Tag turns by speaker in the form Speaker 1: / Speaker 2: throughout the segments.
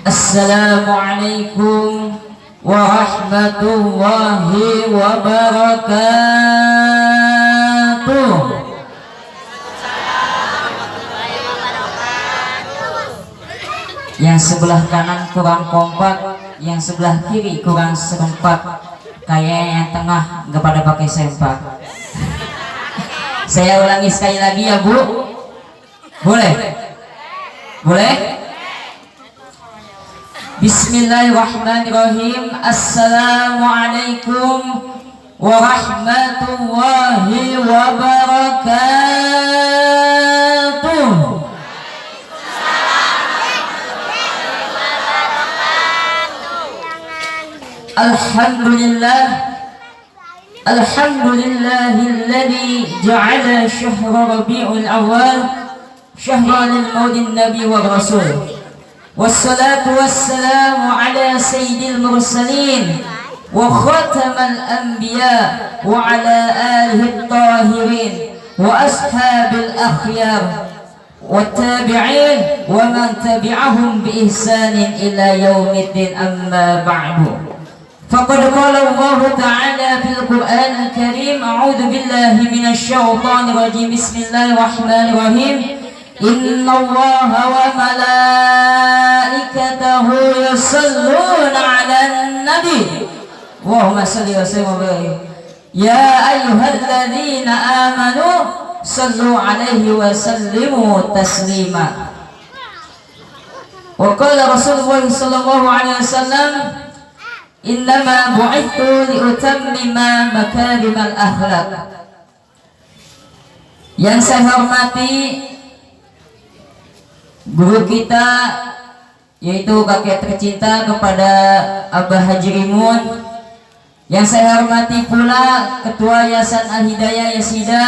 Speaker 1: Assalamualaikum warahmatullahi wabarakatuh. Yang sebelah kanan kurang kompak, yang sebelah kiri kurang serempak. Kayak yang tengah nggak pada pakai sempak. Saya ulangi sekali lagi ya Bu. Boleh? Boleh? Bismillahirrahmanirrahim. Assalamualaikum warahmatullahi wabarakatuh. Alhamdulillah, alhamdulillahilladzi ja'ala syahra Rabiul Awwal syahran lil maulidin nabi wa rasul. Wassalatu wassalamu ala sayyidil mursalin wa khatamal anbiya wa ala alihi tahirin wa ashabil akhyar wa tabi'in wa man tabi'ahum bi ihsanin ila yaumiddin, amma ba'du. Faqad qala Allah ta'ala fil Qur'anil Karim, a'udzu billahi minasy syaithanir rajim. Bismillahirrahmanirrahim. Inna Allaha wa malaikatahu yusalluna 'alan nabi. Allahumma shalli wa sallim wa barik. Ya ayyuhalladzina amanu sallu 'alaihi wa sallimu taslima. Wa qala Rasulullah sallallahu alaihi wasallam, innama bu'ithu liutammima makarimal akhlaq. Yang saya hormati guru kita, yaitu kakek tercinta kepada Abah Haji Rimun. Yang saya hormati pula Ketua Yayasan Al-Hidayah Yasida,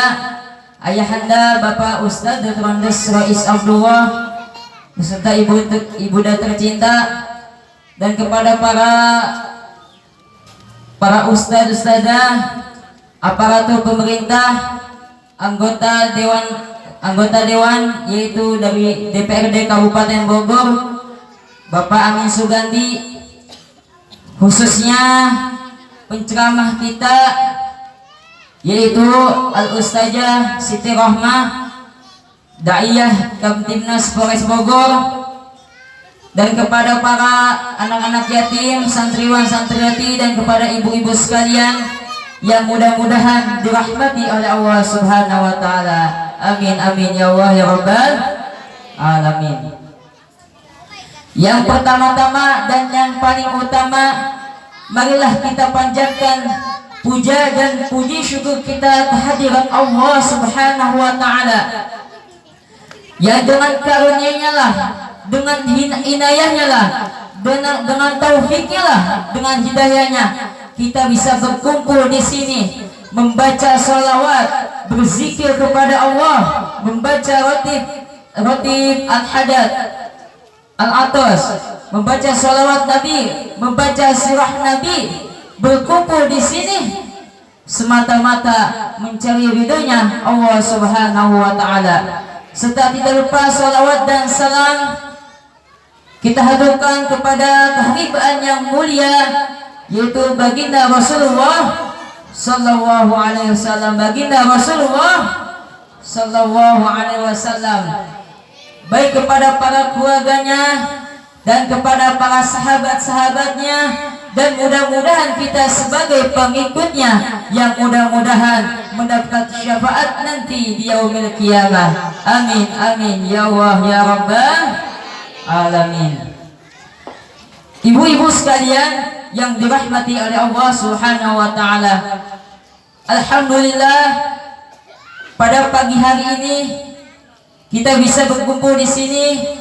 Speaker 1: Ayahanda Bapak Ustadz Dr. Andes Rais Abdullah beserta ibunda tercinta, dan kepada para ustadz-ustadzah, aparatur pemerintah, anggota dewan yaitu dari DPRD Kabupaten Bogor, Bapak Amin Sugandi, khususnya penceramah kita yaitu Al-Ustazah Siti Rohmah, Daiyah Kamtibnas Polres Bogor, dan kepada para anak-anak yatim, santriwan santriwati, dan kepada ibu-ibu sekalian yang mudah-mudahan dirahmati oleh Allah Subhanahu wa taala. Amin amin ya Allah ya Rabbal alamin. Yang pertama-tama dan yang paling utama, marilah kita panjatkan puja dan puji syukur kita kehadiran Allah Subhanahu wa taala, yang dengan karunia-Nya lah, dengan inayahnya lah, dengan taufiknya lah, dengan hidayahnya kita bisa berkumpul di sini, membaca salawat, berzikir kepada Allah, membaca rotib al-hadad al-atas, membaca salawat Nabi, membaca sirah Nabi, berkumpul di sini semata-mata mencari ridhonya Allah Subhanahu wa taala. Serta tidak lupa salawat dan salam kita haturkan kepada keharibaan yang mulia, yaitu baginda Rasulullah sallallahu alaihi wasallam, baginda Rasulullah sallallahu alaihi wasallam, baik kepada para keluarganya dan kepada para sahabat-sahabatnya, dan mudah-mudahan kita sebagai pengikutnya yang mudah-mudahan mendapat syafaat nanti di yaumil qiyamah. Amin amin ya Allah ya Rabbal alamin. Ibu-ibu sekalian yang dirahmati oleh Allah Subhanahu wa taala, alhamdulillah pada pagi hari ini kita bisa berkumpul di sini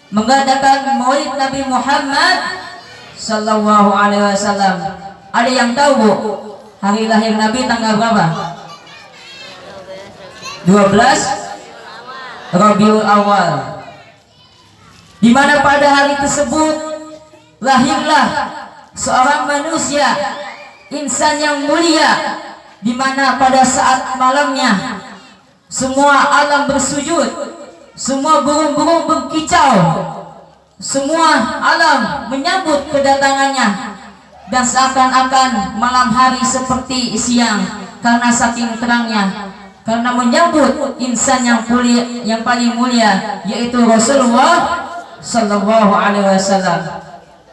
Speaker 1: mengadakan Maulid Nabi Muhammad sallallahu alaihi wasallam. Ada yang tahu Bu, hari lahir Nabi tanggal berapa? 12 Rabiul Awal, di mana pada hari tersebut lahirlah seorang manusia, insan yang mulia, di mana pada saat malamnya semua alam bersujud, semua burung-burung berkicau, semua alam menyambut kedatangannya, dan seakan-akan malam hari seperti siang karena saking terangnya, karena menyambut insan yang paling mulia, yaitu Rasulullah Sallallahu Alaihi Wasallam.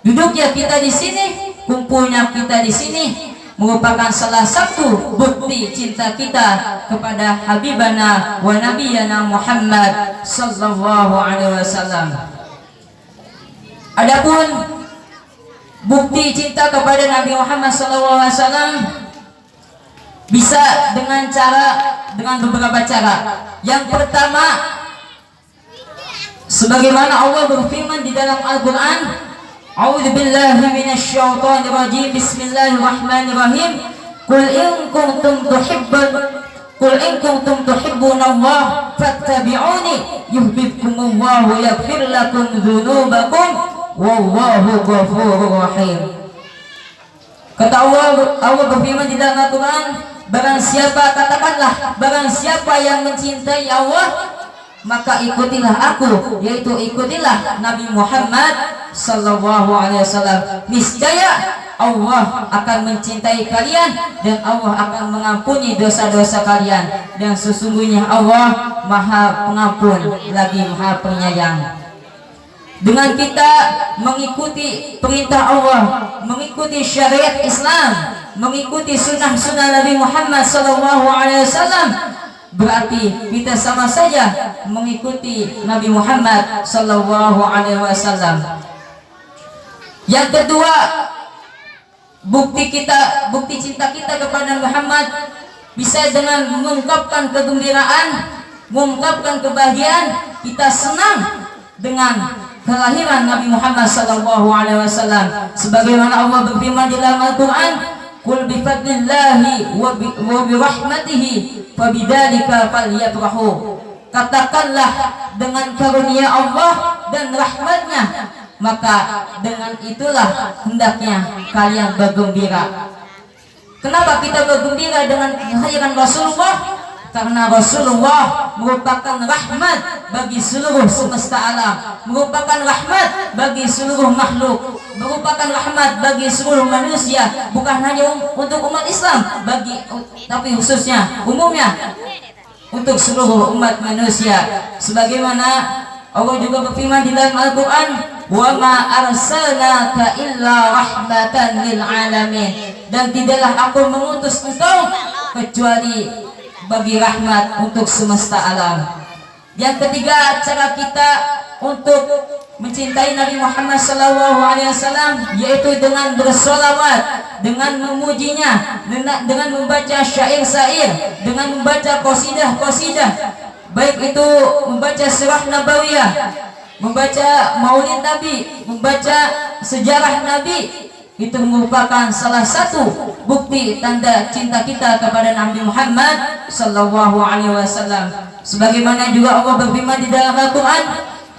Speaker 1: Duduknya kita di sini, kumpulnya kita di sini, merupakan salah satu bukti cinta kita kepada Habibana wa Nabiyana Muhammad Sallallahu Alaihi Wasallam. Adapun bukti cinta kepada Nabi Muhammad Sallallahu Alaihi Wasallam bisa dengan beberapa cara. Yang pertama, sebagaimana Allah berfirman di dalam Al-Quran, A'udzu billahi minasyaitonir rajim, bismillahirrahmanirrahim, Qul in kuntum tuhibbunallah fattabi'uni yuhibbukumullahu yaghfir lakum dzunubakum wallahu ghafurur rahim. Kata Allah berfirman di dalam Al-Quran, katakanlah, barang siapa yang mencintai Allah, maka ikutilah aku, yaitu ikutilah Nabi Muhammad Sallallahu Alaihi Wasallam. Niscaya Allah akan mencintai kalian dan Allah akan mengampuni dosa-dosa kalian, dan sesungguhnya Allah Maha Pengampun lagi Maha Penyayang. Dengan kita mengikuti perintah Allah, mengikuti syariat Islam, mengikuti sunnah-sunnah Nabi Muhammad Sallallahu Alaihi Wasallam, berarti kita sama saja mengikuti Nabi Muhammad Sallallahu Alaihi Wasallam. Yang kedua, bukti cinta kita kepada Muhammad bisa dengan mengungkapkan kegembiraan, mengungkapkan kebahagiaan. Kita senang dengan kelahiran Nabi Muhammad Sallallahu Alaihi Wasallam, sebagaimana Allah berfirman di dalam Al-Quran, Qul bifadlillahi wa birahmatihi fabidzalika falyafrahu. Katakanlah, dengan karunia Allah dan rahmatnya, maka dengan itulah hendaknya kalian bergembira. Kenapa kita bergembira dengan kelahiran Rasulullah? Karena Rasulullah merupakan rahmat bagi seluruh semesta alam, merupakan rahmat bagi seluruh makhluk, merupakan rahmat bagi seluruh manusia, bukan hanya untuk umat Islam, tapi khususnya umumnya untuk seluruh umat manusia. Sebagaimana Allah juga berfirman di dalam Al-Quran, wa ma arsalnaka illa rahmatan lil alamin, dan tidaklah aku mengutus engkau kecuali bagi rahmat untuk semesta alam. Yang ketiga, cara kita untuk mencintai Nabi Muhammad Sallallahu Alaihi Wasallam yaitu dengan bersolawat, dengan memujinya, dengan membaca syair-syair, dengan membaca qasidah-qasidah, baik itu membaca sirah nabawiyah, membaca maulid Nabi, membaca sejarah Nabi. Itu merupakan salah satu bukti tanda cinta kita kepada Nabi Muhammad Sallallahu Alaihi Wasallam. Sebagaimana juga Allah berfirman di dalam Al-Quran,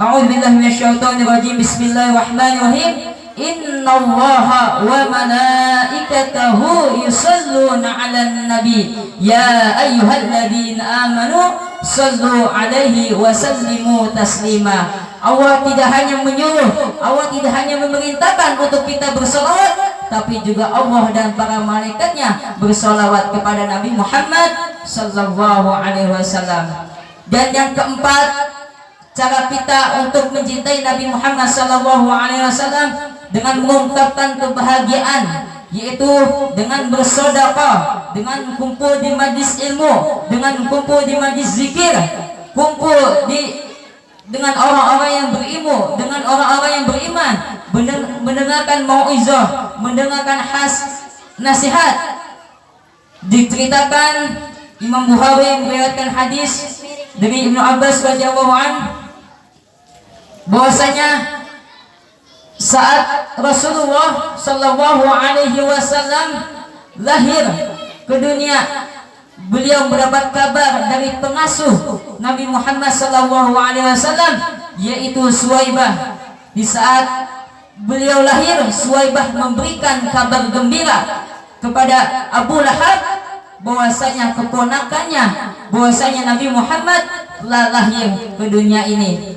Speaker 1: A'udzu billahi minasyaitonir rajim, bismillahirrahmanirrahim, Innallaha wa malaikatahu yusalluna 'alan nabi ya ayyuhalladzina amanu sallu 'alaihi wa sallimu taslima. Allah tidak hanya menyuruh, Allah tidak hanya memerintahkan untuk kita bersolawat, tapi juga Allah dan para malaikatnya bersolawat kepada Nabi Muhammad Sallallahu Alaihi Wasallam. Dan yang keempat, cara kita untuk mencintai Nabi Muhammad Sallallahu Alaihi Wasallam dengan mengungkapkan kebahagiaan, yaitu dengan bersedekah, dengan kumpul di majlis ilmu, dengan kumpul di majlis zikir, kumpul dengan orang-orang yang berilmu, dengan orang-orang yang beriman, mendengarkan mauizah, mendengarkan nasihat. Diceritakan Imam Bukhari meriwayatkan hadis dari Ibnu Abbas radhiyallahu anhu bahwasanya saat Rasulullah Sallallahu Alaihi Wasallam lahir ke dunia, beliau mendapat kabar dari pengasuh Nabi Muhammad Sallallahu Alaihi Wasallam, yaitu Suwaibah. Di saat beliau lahir, Suwaibah memberikan kabar gembira kepada Abu Lahab bahwasanya keponakannya, bahwasanya Nabi Muhammad telah lahir ke dunia ini.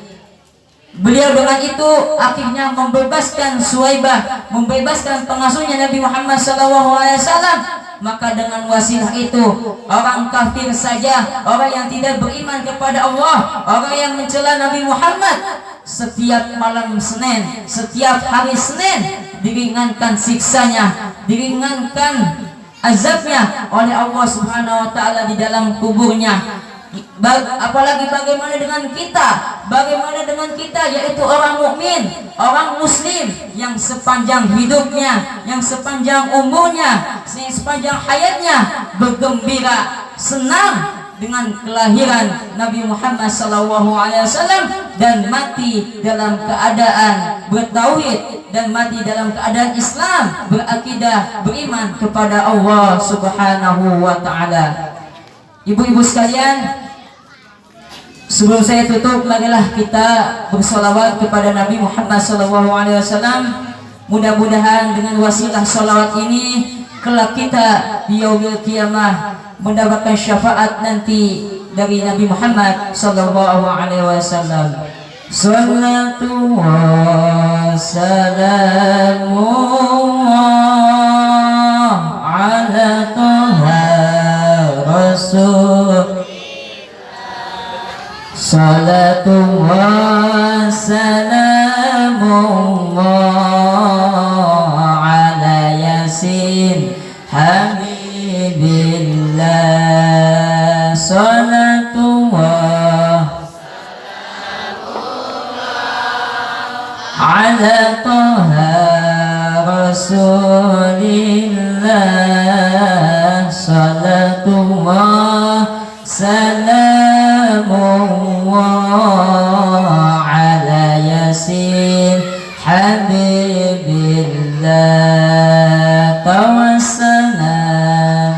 Speaker 1: Beliau dengan itu akhirnya membebaskan Suwaibah, membebaskan pengasuhnya Nabi Muhammad SAW. Maka dengan wasilah itu, orang kafir saja, orang yang tidak beriman kepada Allah, orang yang mencela Nabi Muhammad, setiap malam Senin, setiap hari Senin diringankan siksanya, diringankan azabnya oleh Allah Subhanahu wa taala di dalam kuburnya. Apalagi bagaimana dengan kita? Bagaimana dengan kita, yaitu orang mukmin, orang muslim yang sepanjang hidupnya, yang sepanjang umurnya, yang sepanjang hayatnya bergembira, senang dengan kelahiran Nabi Muhammad SAW dan mati dalam keadaan bertauhid dan mati dalam keadaan Islam, berakidah, beriman kepada Allah Subhanahu wa taala. Ibu-ibu sekalian, sebelum saya tutup, marilah kita bersolawat kepada Nabi Muhammad SAW. Mudah-mudahan dengan wasilah solawat ini kelak kita di yaumil qiyamah mendapatkan syafaat nanti dari Nabi Muhammad SAW. Salatu wa salamu ala Taha Rasul. Salatu wa salamu ala Yasin Habibillah. Salatu wa ala Taha Rasulillah. Salatu wa salamu ala Yasin Habibillah. Tawassalna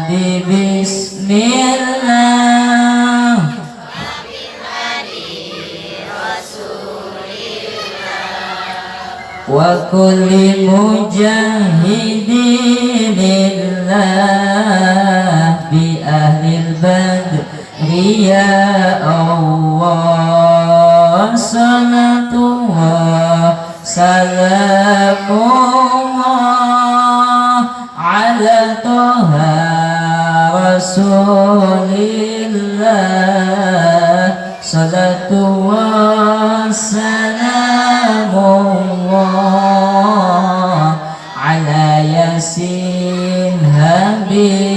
Speaker 1: bi bismillah wa kulli mujahidillah bi ahlil badri ya Allah. Salatu wa salamu ala Taha Rasulillah. Salatu wa salamu ala Yasin Habibillah.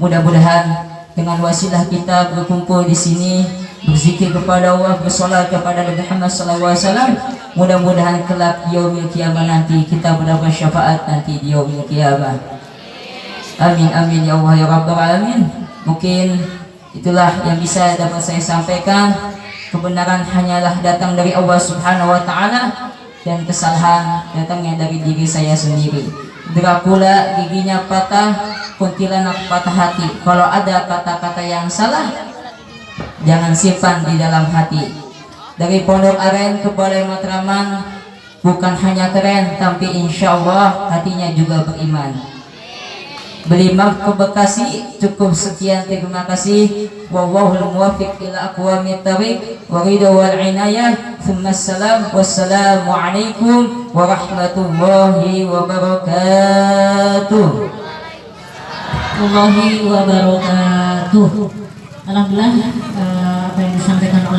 Speaker 1: Mudah-mudahan dengan wasilah kita berkumpul di sini, berzikir kepada Allah, bersolat kepada Nabi Muhammad SAW, mudah-mudahan kelak di yaumil qiyamah nanti kita mendapat syafaat nanti di yaumil qiyamah. Amin amin ya Allah ya Rabbal alamin. Mungkin itulah yang bisa dapat saya sampaikan. Kebenaran hanyalah datang dari Allah Subhanahu wa taala dan kesalahan datangnya dari diri saya sendiri. Dracula giginya patah, kuntilanak patah hati. Kalau ada kata-kata yang salah, jangan simpan di dalam hati. Dari Pondok Aren ke Balai Matraman, bukan hanya keren, tapi insya Allah hatinya juga beriman. Belimak ke Bekasi, cukup sekian, terima kasih. Wallahul muwaffiq ila aqwamit thariq wa ridha wal inayah. Wassalamu alaikum warahmatullahi wabarakatuh.
Speaker 2: Alhamdulillah, apa yang disampaikan oleh